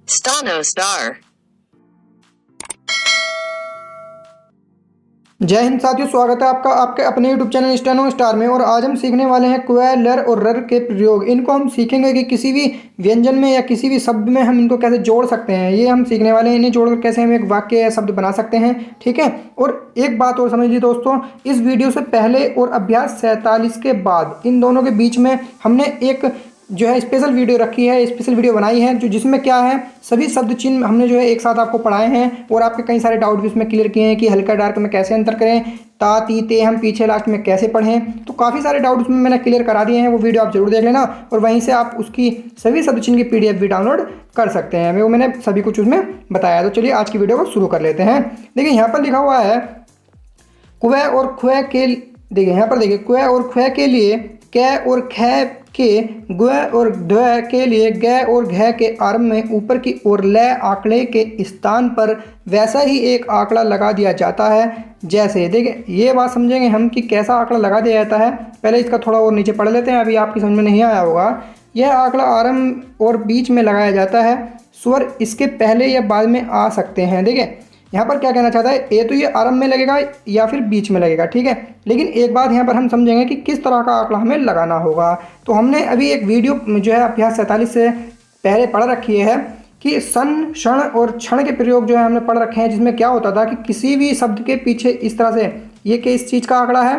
Stano star. जय हिंद साथियों, स्वागत है आपका आपके अपने YouTube चैनल स्टेनो स्टार में। और आज हम सीखने वाले हैं क्वै, लर और रर के प्रयोग। इनको हम सीखेंगे कि किसी भी व्यंजन में या किसी भी शब्द में हम इनको कैसे जोड़ सकते हैं। ये हम सीखने वाले हैं, इन्हें जोड़कर कैसे हम एक वाक्य या शब्द बना सकते हैं। ठीक है। और एक बात और समझ लीजिए दोस्तों, इस वीडियो से पहले और अभ्यास 47 के बाद इन दोनों के बीच में हमने एक जो है स्पेशल वीडियो रखी है, स्पेशल वीडियो बनाई है, जो जिसमें क्या है सभी शब्द चिन्ह हमने जो है एक साथ आपको पढ़ाए हैं और आपके कई सारे डाउट भी इसमें क्लियर किए हैं कि हल्का डार्क में कैसे अंतर करें, ता ती ते हम पीछे लास्ट में कैसे पढ़ें। तो काफ़ी सारे डाउट उसमें मैंने क्लियर करा दिए हैं, वो वीडियो आप जरूर देख लेना और वहीं से आप उसकी सभी शब्द चिन्ह की PDF भी डाउनलोड कर सकते हैं। वो मैंने सभी कुछ उसमें बताया। तो चलिए आज की वीडियो को शुरू कर लेते हैं। देखिए यहाँ पर लिखा हुआ है क्वै और ख्वै के, देखिए यहाँ पर देखिए क्वै और ख्वै के लिए कै और खै के, ग्वै और द्वै के लिए गै और घै के आरंभ में ऊपर की ओर लय आंकड़े के स्थान पर वैसा ही एक आंकड़ा लगा दिया जाता है। जैसे देखिए ये बात समझेंगे हम कि कैसा आंकड़ा लगा दिया जाता है। पहले इसका थोड़ा और नीचे पढ़ लेते हैं, अभी आपकी समझ में नहीं आया होगा। यह आंकड़ा आरंभ और बीच में लगाया जाता है। स्वर इसके पहले या बाद में आ सकते हैं। देखिए यहाँ पर क्या कहना चाहता है, ए तो ये आरंभ में लगेगा या फिर बीच में लगेगा। ठीक है, लेकिन एक बात यहाँ पर हम समझेंगे कि किस तरह का आंकड़ा हमें लगाना होगा। तो हमने अभी एक वीडियो जो है अभ्यास 47 से पहले पढ़ रखी है कि सन, क्षण और क्षण के प्रयोग जो है हमने पढ़ रखे हैं, जिसमें क्या होता था कि किसी भी शब्द के पीछे इस तरह से, ये किस चीज़ का आंकड़ा है,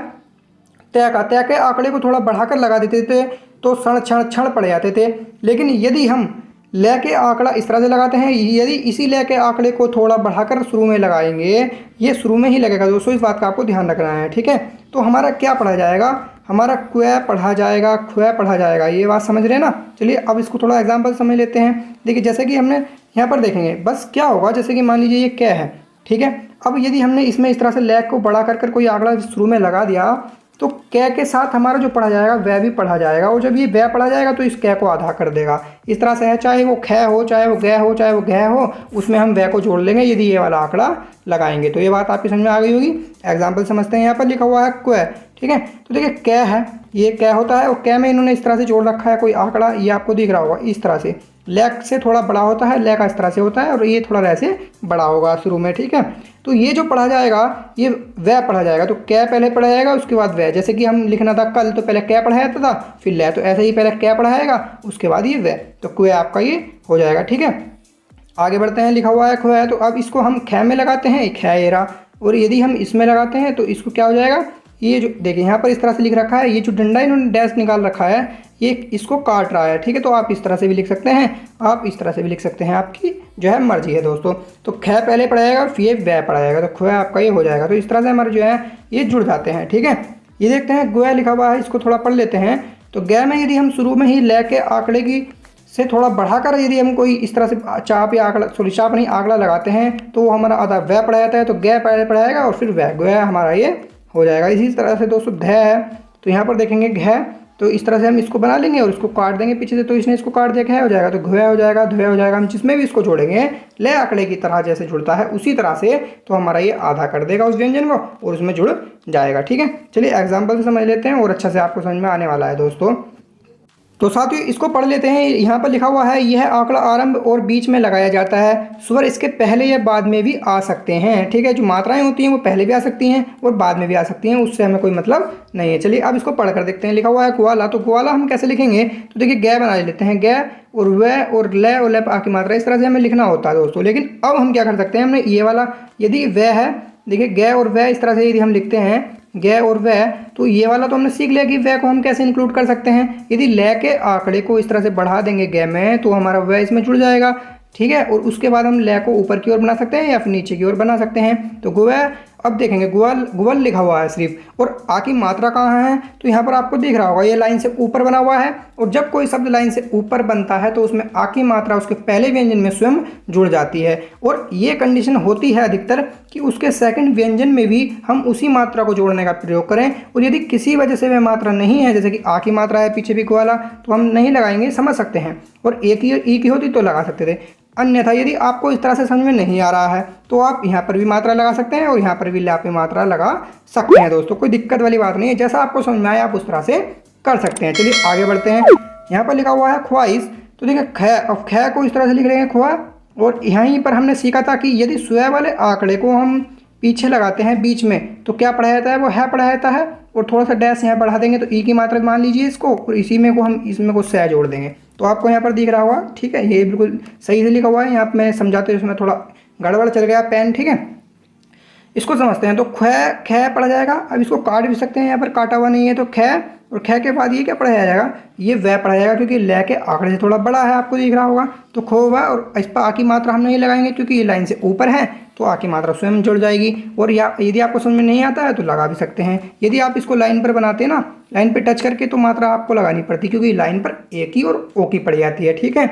तय के आंकड़े को थोड़ा बढ़ाकर लगा देते थे तो क्षण क्षण क्षण पड़ जाते थे। लेकिन यदि हम लय के आंकड़ा इस तरह से लगाते हैं, यदि इसी लय के आंकड़े को थोड़ा बढ़ाकर शुरू में लगाएंगे, ये शुरू में ही लगेगा दोस्तों, इस बात का आपको ध्यान रखना है। ठीक है, तो हमारा क्या पढ़ा जाएगा, हमारा क्वै पढ़ा जाएगा, ख्वै पढ़ा जाएगा। ये बात समझ रहे हैं ना। चलिए अब इसको थोड़ा एग्जाम्पल समझ लेते हैं। देखिए जैसे कि हमने यहाँ पर देखेंगे, बस क्या होगा, जैसे कि मान लीजिए ये कै है। ठीक है, अब यदि हमने इसमें इस तरह से लय को बढ़ा कर कोई आंकड़ा शुरू में लगा दिया तो कै के साथ हमारा जो पढ़ा जाएगा वह भी पढ़ा जाएगा, और जब ये वह पढ़ा जाएगा तो इस कै को आधा कर देगा। इस तरह से है, चाहे वो खै हो, चाहे वो गै हो, चाहे वो घै हो, उसमें हम वह को जोड़ लेंगे यदि ये वाला आंकड़ा लगाएंगे। तो ये बात आपकी समझ में आ गई होगी। एग्जाम्पल समझते हैं। यहाँ पर लिखा हुआ है क्वै। ठीक है, तो देखिए कै है, ये कै होता है और कै में इन्होंने इस तरह से जोड़ रखा है कोई आंकड़ा, ये आपको दिख रहा होगा इस तरह से। लय से थोड़ा बड़ा होता है, लय का इस तरह से होता है और ये थोड़ा लय से बड़ा होगा शुरू में। ठीक है, तो ये जो पढ़ा जाएगा ये वह पढ़ा जाएगा। तो कै पहले पढ़ा जाएगा, उसके बाद वह। जैसे कि हम लिखना था कल, तो पहले कै पढ़ाया था फिर लय, तो ऐसे ही पहले कै पढ़ाएगा उसके बाद ये वह, तो क्वै आपका ये हो जाएगा। ठीक है, आगे बढ़ते हैं। लिखा हुआ है ख्वै, तो अब इसको हम खै में लगाते हैं, खै एरा, और यदि हम इसमें लगाते हैं तो इसको क्या हो जाएगा, ये जो देखिए यहाँ पर इस तरह से लिख रखा है, ये जो डंडा इन्होंने डैश निकाल रखा है ये इसको काट रहा है। ठीक है, तो आप इस तरह से भी लिख सकते हैं, आप इस तरह से भी लिख सकते हैं, आपकी जो है मर्जी है दोस्तों। तो खै पहले पढ़ाएगा फिर वह पढ़ाएगा, तो ख्वै आपका ये हो जाएगा। तो इस तरह से हमारे जो है ये जुड़ जाते हैं। ठीक है, ये देखते हैं ग्वै लिखा हुआ है, इसको थोड़ा पढ़ लेते हैं। तो गै में यदि हम शुरू में ही लय के आंकड़े की से थोड़ा बढ़ाकर यदि हम कोई इस तरह से चाप या आंकड़ा, सॉरी चाप नहीं आंकड़ा लगाते हैं तो वो हमारा आधा वह पढ़ा जाता है। तो गै पहले पढ़ाएगा और फिर वह, ग्वै हमारा ये हो जाएगा। इसी तरह से दोस्तों धै है, तो यहाँ पर देखेंगे घै, तो इस तरह से हम इसको बना लेंगे और इसको काट देंगे पीछे से, तो इसने इसको काट दिया, घै हो जाएगा। तो घै हो जाएगा, ध्वै हो जाएगा। हम जिसमें भी इसको जोड़ेंगे लय आंकड़े की तरह जैसे जुड़ता है उसी तरह से, तो हमारा ये आधा कर देगा उस व्यंजन को और उसमें जुड़ जाएगा। ठीक है, चलिए एग्जाम्पल से समझ लेते हैं और अच्छा से आपको समझ में आने वाला है दोस्तों। तो साथियों इसको पढ़ लेते हैं। यहाँ पर लिखा हुआ है यह आंकड़ा आरंभ और बीच में लगाया जाता है। स्वर इसके पहले या बाद में भी आ सकते हैं। ठीक है, जो मात्राएं होती हैं वो पहले भी आ सकती हैं और बाद में भी आ सकती हैं, उससे हमें कोई मतलब नहीं है। चलिए अब इसको पढ़ कर देखते हैं। लिखा हुआ है ग्वाला, तो ग्वाला हम कैसे लिखेंगे, तो देखिए गै बना लेते हैं, गै और वह और लय और लय की मात्रा इस तरह से हमें लिखना होता है दोस्तों। लेकिन अब हम क्या कर सकते हैं, हमने ये वाला यदि वह है, देखिए गै और वह इस तरह से यदि हम लिखते हैं गै और वह, तो ये वाला तो हमने सीख लिया कि वह को हम कैसे इंक्लूड कर सकते हैं। यदि लय के आंकड़े को इस तरह से बढ़ा देंगे गै में तो हमारा वह इसमें जुड़ जाएगा। ठीक है, और उसके बाद हम लय को ऊपर की ओर बना सकते हैं या फिर नीचे की ओर बना सकते हैं। तो गुवै, अब देखेंगे गुवल, गुवल लिखा हुआ है सिर्फ, और आ की मात्रा कहाँ है, तो यहाँ पर आपको दिख रहा होगा ये लाइन से ऊपर बना हुआ है, और जब कोई शब्द लाइन से ऊपर बनता है तो उसमें आ की मात्रा उसके पहले व्यंजन में स्वयं जुड़ जाती है। और ये कंडीशन होती है अधिकतर कि उसके सेकंड व्यंजन में भी हम उसी मात्रा को जोड़ने का प्रयोग करें। और यदि किसी वजह से वह मात्रा नहीं है, जैसे कि आ की मात्रा है पीछे भी ग्वाला, तो हम नहीं लगाएंगे, समझ सकते हैं, और एक ही ई की होती तो लगा सकते थे। अन्यथा यदि आपको इस तरह से समझ में नहीं आ रहा है तो आप यहाँ पर भी मात्रा लगा सकते हैं और यहाँ पर भी ला पे मात्रा लगा सकते हैं दोस्तों, कोई दिक्कत वाली बात नहीं है। जैसा आपको समझ में आया आप उस तरह से कर सकते हैं। चलिए आगे बढ़ते हैं। यहाँ पर लिखा हुआ है ख्वाहिश, तो देखिए ख, अब ख को इस तरह से लिख रहे हैं ख्वा, और यहीं पर हमने सीखा था कि यदि स्व वाले आंकड़े को हम पीछे लगाते हैं बीच में तो क्या पढ़ा जाता है, वो है पढ़ा जाता है, और थोड़ा सा डैश यहाँ बढ़ा देंगे तो ई की मात्रा मान लीजिए इसको, और इसी में को हम इसमें को से जोड़ देंगे तो आपको यहाँ पर दिख रहा होगा। ठीक है, ये बिल्कुल सही से लिखा हुआ है। यहाँ पर मैं समझाते हुए इसमें थोड़ा गड़बड़ चल गया पेन। ठीक है, इसको समझते हैं। तो ख पढ़ा जाएगा। अब इसको काट भी सकते हैं, यहाँ पर काटा हुआ नहीं है तो ख, और ख के बाद ये क्या पढ़ाया जाएगा, ये वह पढ़ा जाएगा क्योंकि ल के आंकड़े से थोड़ा बड़ा है, आपको दिख रहा होगा। तो खो हुआ, और इस पर आ की मात्रा हम नहीं लगाएंगे क्योंकि ये लाइन से ऊपर है तो आ की मात्रा स्वयं जुड़ जाएगी। और या यदि आपको समझ में नहीं आता है तो लगा भी सकते हैं। यदि आप इसको लाइन पर बनाते हैं ना, लाइन पर टच करके, तो मात्रा आपको लगानी पड़ती क्योंकि लाइन पर ए की और ओ की पड़ जाती है। ठीक है,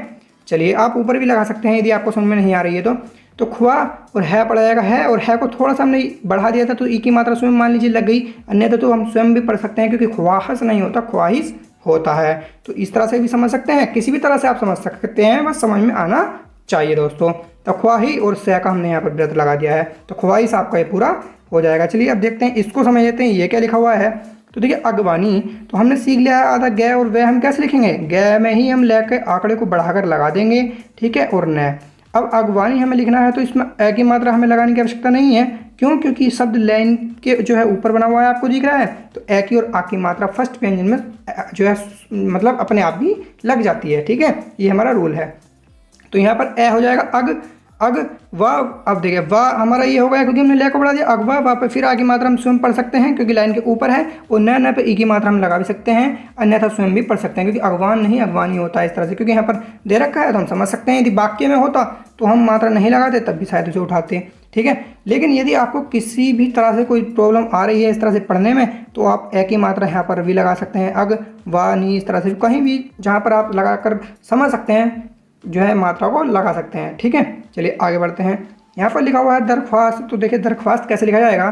चलिए आप ऊपर भी लगा सकते हैं यदि आपको समझ में नहीं आ रही है तो खुआ और है पढ़ा जाएगा है, और है को थोड़ा सा हमने बढ़ा दिया था तो ई की मात्रा स्वयं मान लीजिए लग गई, अन्यथा तो हम स्वयं भी पढ़ सकते हैं क्योंकि ख्वाहिश नहीं होता, ख्वाहिश होता है। तो इस तरह से भी समझ सकते हैं, किसी भी तरह से आप समझ सकते हैं, बस समझ में आना चाहिए दोस्तों। तो ख्वाही और से का हमने यहाँ पर व्रत लगा दिया है तो ख्वाहिश आपका ये पूरा हो जाएगा। चलिए अब देखते हैं, इसको समझ लेते हैं ये क्या लिखा हुआ है। तो देखिए अगवानी तो हमने सीख लिया है आधा गै, और वह हम कैसे लिखेंगे, गै में ही हम ले के आंकड़े को बढ़ाकर लगा देंगे। ठीक है, और न। अब अगवानी हमें लिखना है तो इसमें ए की मात्रा हमें लगाने की आवश्यकता नहीं है। क्यों, क्योंकि शब्द लाइन के जो है ऊपर बना हुआ है, आपको दिख रहा है। तो ए की और आ की मात्रा फर्स्ट व्यंजन में जो है मतलब अपने आप भी लग जाती है। ठीक है, ये हमारा रूल है। तो यहाँ पर ए हो जाएगा अग वाह। अब देखिए वाह हमारा ये हो गया क्योंकि हमने ले को बढ़ा दिया, अगवा वाह पे फिर आ की मात्रा हम स्वयं पढ़ सकते हैं क्योंकि लाइन के ऊपर है, और न पे ई की मात्रा हम लगा भी सकते हैं, अन्यथा स्वयं भी पढ़ सकते हैं क्योंकि अगवान नहीं अगवानी होता है इस तरह से, क्योंकि यहाँ पर दे रखा है तो हम समझ सकते हैं। यदि वाक्य में होता तो हम मात्रा नहीं लगाते, तब भी शायद उसे उठाते। ठीक है, लेकिन यदि आपको किसी भी तरह से कोई प्रॉब्लम आ रही है इस तरह से पढ़ने में तो आप ए की मात्रा यहाँ पर भी लगा सकते हैं, अग वाह नी, इस तरह से कहीं भी जहाँ पर आप लगा कर समझ सकते हैं जो है मात्रा को लगा सकते हैं। ठीक है, चलिए आगे बढ़ते हैं। यहाँ पर लिखा हुआ है दरख्वास्त। तो देखिए दरख्वास्त कैसे लिखा जाएगा,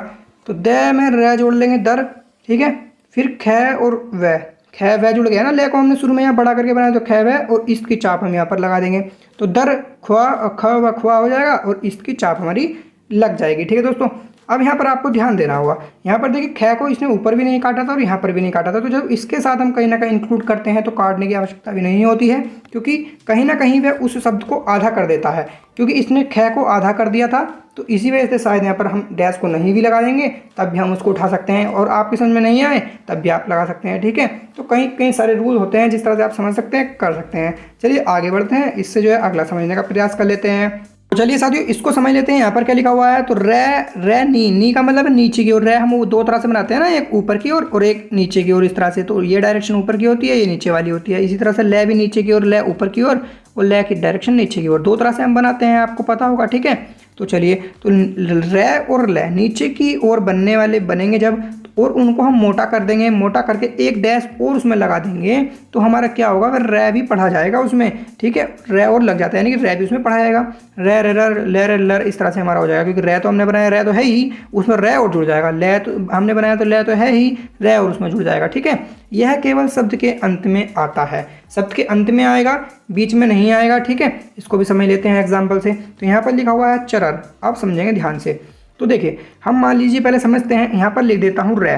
तो द में र जोड़ लेंगे दर। ठीक है, फिर ख और व, ख व जुड़ गया ना, ले को हमने शुरू में यहाँ बड़ा करके बनाया तो ख व, और इसकी चाप हम यहाँ पर लगा देंगे तो दर ख्वा ख व ख्वा हो जाएगा और इसकी चाप हमारी लग जाएगी। ठीक है दोस्तों, अब यहाँ पर आपको ध्यान देना होगा। यहाँ पर देखिए ख को इसने ऊपर भी नहीं काटा था और यहाँ पर भी नहीं काटा था, तो जब इसके साथ हम कहीं ना कहीं इंक्लूड करते हैं तो काटने की आवश्यकता भी नहीं होती है क्योंकि कहीं ना कहीं वह उस शब्द को आधा कर देता है, क्योंकि इसने ख को आधा कर दिया था। तो इसी वजह से शायद यहाँ पर हम डैश को नहीं भी लगा देंगे, तब भी हम उसको उठा सकते हैं, और आपकी समझ में नहीं आए तब भी आप लगा सकते हैं। ठीक है, तो कई कई सारे रूल होते हैं जिस तरह से आप समझ सकते हैं, कर सकते हैं। चलिए आगे बढ़ते हैं, इससे जो है अगला समझने का प्रयास कर लेते हैं। तो चलिए साथियों इसको समझ लेते हैं। यहाँ पर क्या लिखा हुआ है, तो रे नी का मतलब है नीचे की ओर। रे हम वो दो तरह से बनाते हैं ना, एक ऊपर की ओर और एक नीचे की ओर, इस तरह से। तो ये डायरेक्शन ऊपर की होती है, ये नीचे वाली होती है। इसी तरह से ले भी नीचे की ओर, ले ऊपर की ओर, और ले की डायरेक्शन नीचे की ओर, दो तरह से हम बनाते हैं, आपको पता होगा। ठीक है, तो चलिए, तो रे और ले नीचे की ओर बनने वाले बनेंगे जब, और उनको हम मोटा कर देंगे, मोटा करके एक डैश और उसमें लगा देंगे तो हमारा क्या होगा, वह रे भी पढ़ा जाएगा उसमें। ठीक है, रे और लग जाता है, यानी कि रे भी उसमें पढ़ा जाएगा। रे रे रर ले रे लर, इस तरह से हमारा हो जाएगा, क्योंकि रे तो हमने बनाया, रे तो है ही, उसमें रे और जुड़ जाएगा। ले तो हमने बनाया तो ले तो है ही, रे और उसमें जुड़ जाएगा। ठीक है, यह केवल शब्द के अंत में आता है, शब्द के अंत में आएगा, बीच में नहीं आएगा। ठीक है, इसको भी समझ लेते हैं एग्जाम्पल से। तो यहाँ पर लिखा हुआ है चरर, आप समझेंगे ध्यान से। तो देखिए हम मान लीजिए पहले समझते हैं, यहाँ पर लिख देता हूँ रे,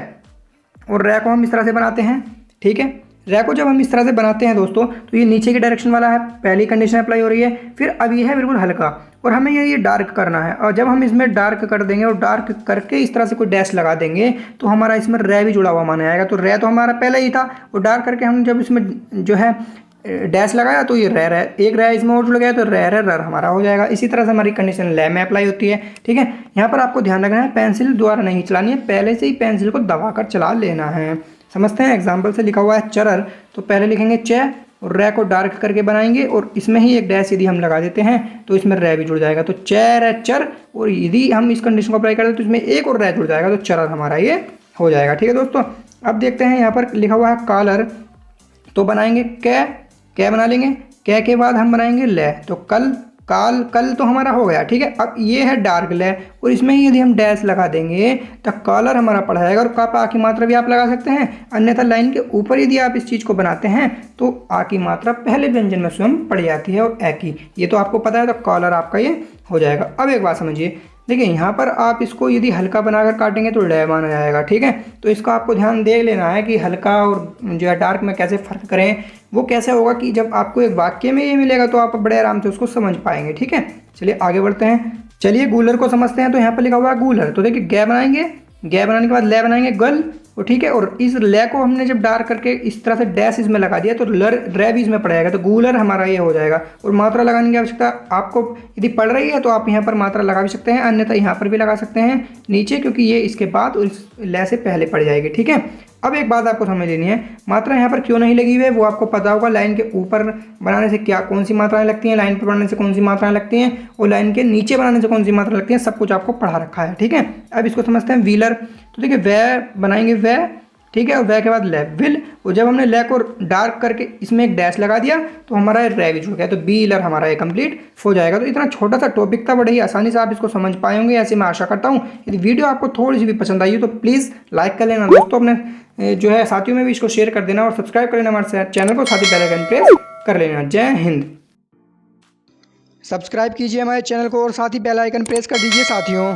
और रे को हम इस तरह से बनाते हैं। ठीक है, रे को जब हम इस तरह से बनाते हैं दोस्तों तो ये नीचे की डायरेक्शन वाला है, पहली कंडीशन अप्लाई हो रही है। फिर अब ये है बिल्कुल हल्का, और हमें ये डार्क करना है, और जब हम इसमें डार्क कर देंगे और डार्क करके इस तरह से कोई डैश लगा देंगे तो हमारा इसमें रे भी जुड़ा हुआ माना जाएगा। तो रे तो हमारा पहले ही था, और डार्क करके हम जब इसमें जो है डैश लगाया तो ये रे एक रे इसमें और जुड़ गया तो रे रर हमारा हो जाएगा। इसी तरह से हमारी कंडीशन ले में अप्लाई होती है। ठीक है, यहाँ पर आपको ध्यान रखना है, पेंसिल द्वारा नहीं चलानी है, पहले से ही पेंसिल को दबाकर चला लेना है। समझते हैं, एग्जाम्पल से लिखा हुआ है चरर, तो पहले लिखेंगे चे, और रे को डार्क करके बनाएंगे, और इसमें ही एक डैश यदि हम लगा देते हैं तो इसमें रे भी जुड़ जाएगा, तो चर चर। और यदि हम इस कंडीशन को अप्लाई करते हैं तो इसमें एक और रे जुड़ जाएगा, तो चरर हमारा ये हो जाएगा। ठीक है दोस्तों, अब देखते हैं, यहाँ पर लिखा हुआ है कालर, तो बनाएंगे कै बना लेंगे, कै के बाद हम बनाएंगे ले, तो कल तो हमारा हो गया। ठीक है, अब ये है डार्क ले, और इसमें ही यदि हम डैश लगा देंगे तो कॉलर हमारा पड़ जाएगा, और का आ की मात्रा भी आप लगा सकते हैं, अन्यथा लाइन के ऊपर यदि आप इस चीज़ को बनाते हैं तो आ की मात्रा पहले व्यंजन में स्वयं पड़ जाती है, और ए की, ये तो आपको पता है, तो कॉलर आपका ये हो जाएगा। अब एक बात समझिए, देखिए यहाँ पर आप इसको यदि हल्का बनाकर काटेंगे तो ड माना जाएगा, ठीक है। तो इसका आपको ध्यान दे लेना है कि हल्का और जो है डार्क में कैसे फ़र्क करें। वो कैसे होगा कि जब आपको एक वाक्य में ये मिलेगा तो आप बड़े आराम से उसको समझ पाएंगे, ठीक है। चलिए आगे बढ़ते हैं। चलिए गूलर को समझते हैं। तो यहाँ पर लिखा हुआ है गूलर, तो देखिए ग बनाएंगे, ग बनाने के बाद ल बनाएंगे गल, और ठीक है। और इस ल को हमने जब डार्क करके इस तरह से डैश इसमें लगा दिया तो लर रे भी इसमें पड़ जाएगा, तो गूलर हमारा ये हो जाएगा। और मात्रा लगाने की आवश्यकता आपको यदि पड़ रही है तो आप यहाँ पर मात्रा लगा भी सकते हैं, अन्यथा यहाँ पर भी लगा सकते हैं नीचे, क्योंकि ये इसके बाद और इस ल से पहले पड़ जाएगी, ठीक है। अब एक बात आपको समझ लेनी है, मात्रा यहाँ पर क्यों नहीं लगी हुई है वो आपको पता होगा। लाइन के ऊपर बनाने से क्या कौन सी मात्राएं लगती हैं, लाइन पर बनाने से कौन सी मात्राएं लगती हैं, और लाइन के नीचे बनाने से कौन सी मात्रा लगती है, सब कुछ आपको पढ़ा रखा है, ठीक है। अब इसको समझते हैं व्हीलर। तो देखिए वह बनाएंगे वह, ठीक है, और वह के बाद ले विल, और जब हमने ले को डार्क करके इसमें एक डैश लगा दिया तो हमारा रे भी जुड़ गया, तो व्हीलर हमारा ये कंप्लीट हो जाएगा। तो इतना छोटा सा टॉपिक था, बड़े ही आसानी से आप इसको समझ पाए होंगे, ऐसे मैं आशा करता हूँ। यदि वीडियो आपको थोड़ी सी भी पसंद आई हो तो प्लीज़ लाइक कर लेना दोस्तों, अपने जो है साथियों में भी इसको शेयर कर देना, और सब्सक्राइब कर लेना हमारे चैनल को, साथ ही बेल आइकन प्रेस कर लेना। जय हिंद। सब्सक्राइब कीजिए हमारे चैनल को और साथ ही बेल आइकन प्रेस कर दीजिए साथियों।